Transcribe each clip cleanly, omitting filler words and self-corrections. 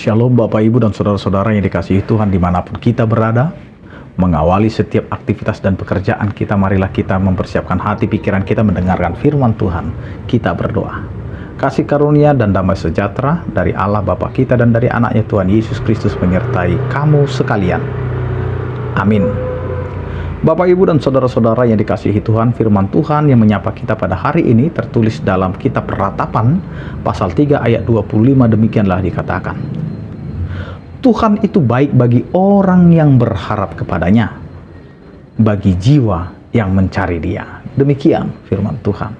Shalom Bapak Ibu dan Saudara-saudara yang dikasihi Tuhan dimanapun kita berada. Mengawali setiap aktivitas dan pekerjaan kita, marilah kita mempersiapkan hati pikiran kita mendengarkan firman Tuhan. Kita berdoa. Kasih karunia dan damai sejahtera dari Allah Bapa kita dan dari anaknya Tuhan Yesus Kristus menyertai kamu sekalian. Amin. Bapak Ibu dan Saudara-saudara yang dikasihi Tuhan, firman Tuhan yang menyapa kita pada hari ini tertulis dalam kitab Ratapan pasal 3 ayat 25, demikianlah dikatakan. Tuhan itu baik bagi orang yang berharap kepadanya, bagi jiwa yang mencari Dia. Demikian firman Tuhan.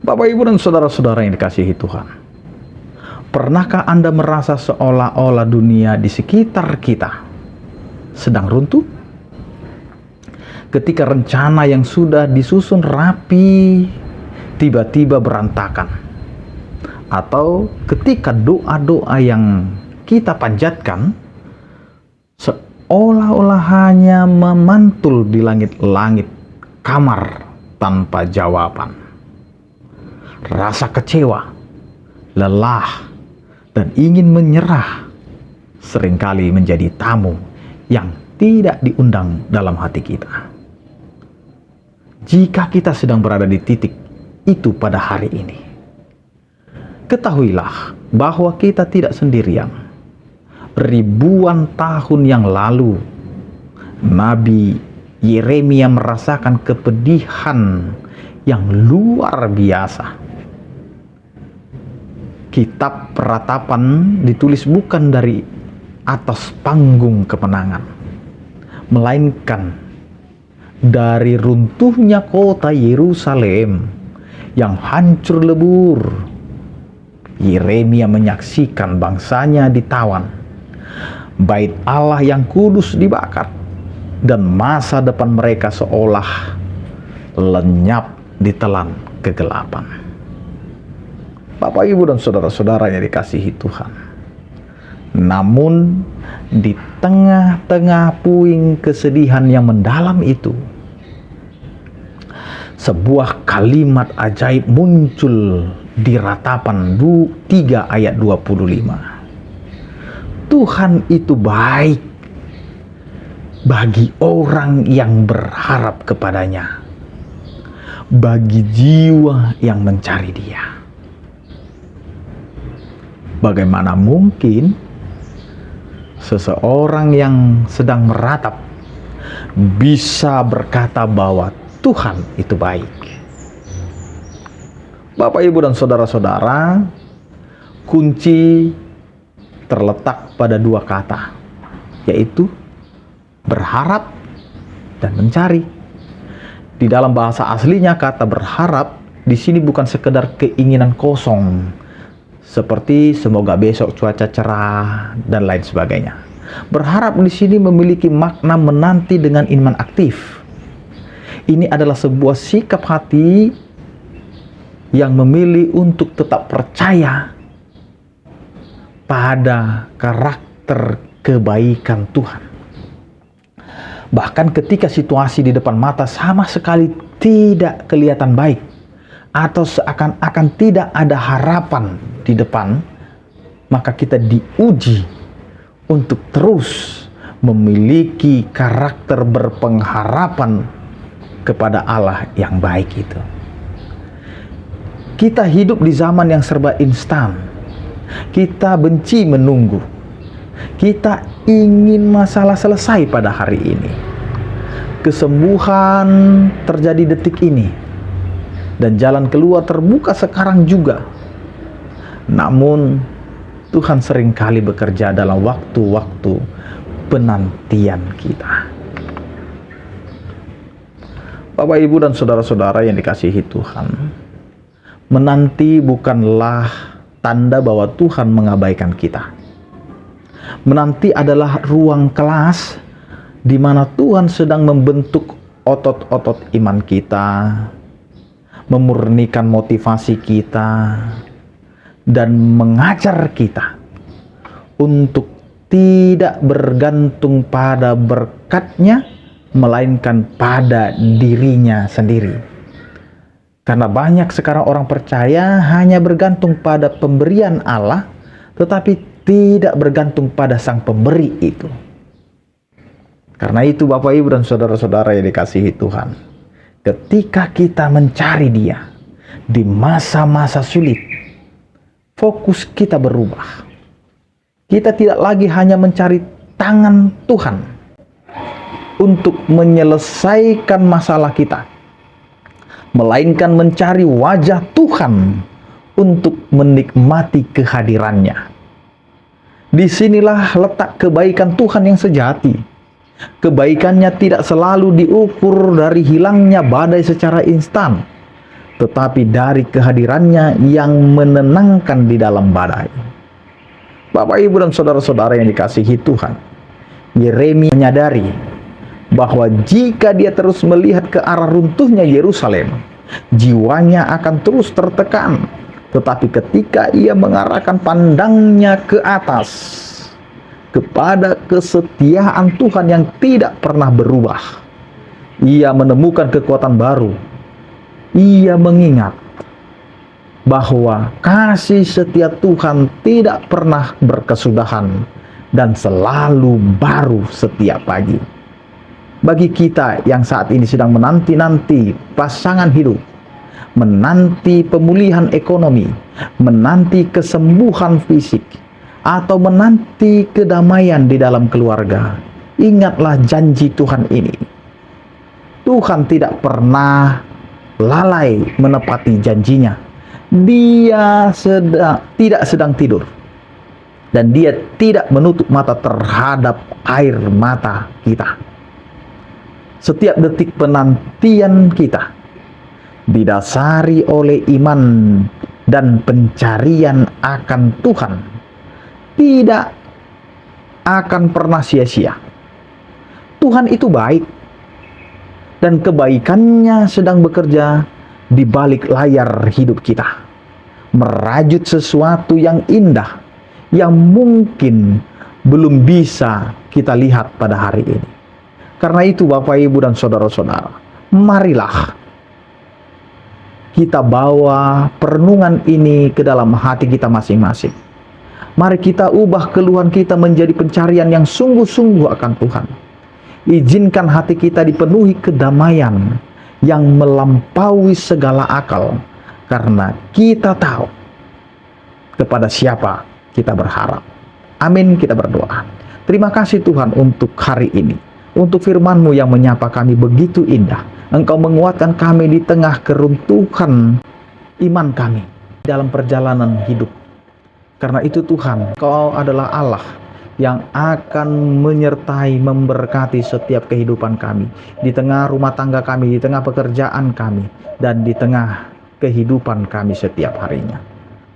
Bapak Ibu dan Saudara-saudara yang dikasihi Tuhan, pernahkah Anda merasa seolah-olah dunia di sekitar kita sedang runtuh? Ketika rencana yang sudah disusun rapi tiba-tiba berantakan, atau ketika doa-doa yang kita panjatkan seolah-olah hanya memantul di langit-langit kamar tanpa jawaban. Rasa kecewa, lelah, dan ingin menyerah seringkali menjadi tamu yang tidak diundang dalam hati kita. Jika kita sedang berada di titik itu pada hari ini, ketahuilah bahwa kita tidak sendirian. Ribuan tahun yang lalu, Nabi Yeremia merasakan kepedihan yang luar biasa. Kitab Ratapan ditulis bukan dari atas panggung kemenangan, melainkan dari runtuhnya kota Yerusalem yang hancur lebur. Yeremia menyaksikan bangsanya ditawan, bait Allah yang kudus dibakar, dan masa depan mereka seolah lenyap ditelan kegelapan. Bapak, Ibu, dan Saudara-saudara yang dikasihi Tuhan, namun di tengah-tengah puing kesedihan yang mendalam itu, sebuah kalimat ajaib muncul di Ratapan 3 ayat 25. Tuhan itu baik bagi orang yang berharap kepadanya, bagi jiwa yang mencari Dia. Bagaimana mungkin seseorang yang sedang meratap bisa berkata bahwa Tuhan itu baik? Bapak, Ibu, dan Saudara-saudara, kunci terletak pada dua kata, yaitu berharap dan mencari. Di dalam bahasa aslinya kata berharap di sini bukan sekedar keinginan kosong, seperti semoga besok cuaca cerah dan lain sebagainya. Berharap di sini memiliki makna menanti dengan iman aktif. Ini adalah sebuah sikap hati yang memilih untuk tetap percaya pada karakter kebaikan Tuhan. Bahkan ketika situasi di depan mata sama sekali tidak kelihatan baik, atau seakan-akan tidak ada harapan di depan, maka kita diuji untuk terus memiliki karakter berpengharapan kepada Allah yang baik itu. Kita hidup di zaman yang serba instan. Kita benci menunggu. Kita ingin masalah selesai pada hari ini. Kesembuhan terjadi detik ini, dan jalan keluar terbuka sekarang juga. Namun Tuhan seringkali bekerja dalam waktu-waktu penantian kita. Bapak, Ibu, dan Saudara-saudara yang dikasihi Tuhan, menanti bukanlah tanda bahwa Tuhan mengabaikan kita. Menanti adalah ruang kelas di mana Tuhan sedang membentuk otot-otot iman kita, memurnikan motivasi kita, dan mengajar kita untuk tidak bergantung pada berkat-Nya, melainkan pada dirinya sendiri. Karena banyak sekarang orang percaya hanya bergantung pada pemberian Allah, tetapi tidak bergantung pada sang pemberi itu. Karena itu Bapak Ibu dan saudara-saudara yang dikasihi Tuhan, ketika kita mencari Dia di masa-masa sulit, fokus kita berubah. Kita tidak lagi hanya mencari tangan Tuhan untuk menyelesaikan masalah kita, melainkan mencari wajah Tuhan untuk menikmati kehadirannya. Disinilah letak kebaikan Tuhan yang sejati. Kebaikannya tidak selalu diukur dari hilangnya badai secara instan, tetapi dari kehadirannya yang menenangkan di dalam badai. Bapak, Ibu, dan saudara-saudara yang dikasihi Tuhan, Yeremia menyadari bahwa jika dia terus melihat ke arah runtuhnya Yerusalem, jiwanya akan terus tertekan. Tetapi ketika ia mengarahkan pandangnya ke atas, kepada kesetiaan Tuhan yang tidak pernah berubah, ia menemukan kekuatan baru. Ia mengingat bahwa kasih setia Tuhan tidak pernah berkesudahan dan selalu baru setiap pagi. Bagi kita yang saat ini sedang menanti-nanti pasangan hidup, menanti pemulihan ekonomi, menanti kesembuhan fisik, atau menanti kedamaian di dalam keluarga, ingatlah janji Tuhan ini. Tuhan tidak pernah lalai menepati janjinya. Dia tidak sedang tidur, dan Dia tidak menutup mata terhadap air mata kita. Setiap detik penantian kita didasari oleh iman dan pencarian akan Tuhan tidak akan pernah sia-sia. Tuhan itu baik, dan kebaikannya sedang bekerja di balik layar hidup kita, merajut sesuatu yang indah yang mungkin belum bisa kita lihat pada hari ini. Karena itu Bapak, Ibu, dan saudara-saudara, marilah kita bawa perenungan ini ke dalam hati kita masing-masing. Mari kita ubah keluhan kita menjadi pencarian yang sungguh-sungguh akan Tuhan. Izinkan hati kita dipenuhi kedamaian yang melampaui segala akal, karena kita tahu kepada siapa kita berharap. Amin, kita berdoa. Terima kasih Tuhan untuk hari ini, untuk firman-Mu yang menyapa kami begitu indah. Engkau menguatkan kami di tengah keruntuhan iman kami dalam perjalanan hidup. Karena itu Tuhan, Kau adalah Allah yang akan menyertai, memberkati setiap kehidupan kami, di tengah rumah tangga kami, di tengah pekerjaan kami, dan di tengah kehidupan kami setiap harinya.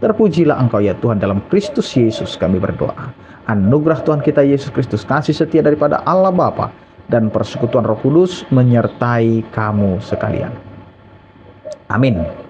Terpujilah Engkau ya Tuhan, dalam Kristus Yesus kami berdoa. Anugerah Tuhan kita Yesus Kristus, kasih setia daripada Allah Bapa, dan persekutuan Roh Kudus menyertai kamu sekalian. Amin.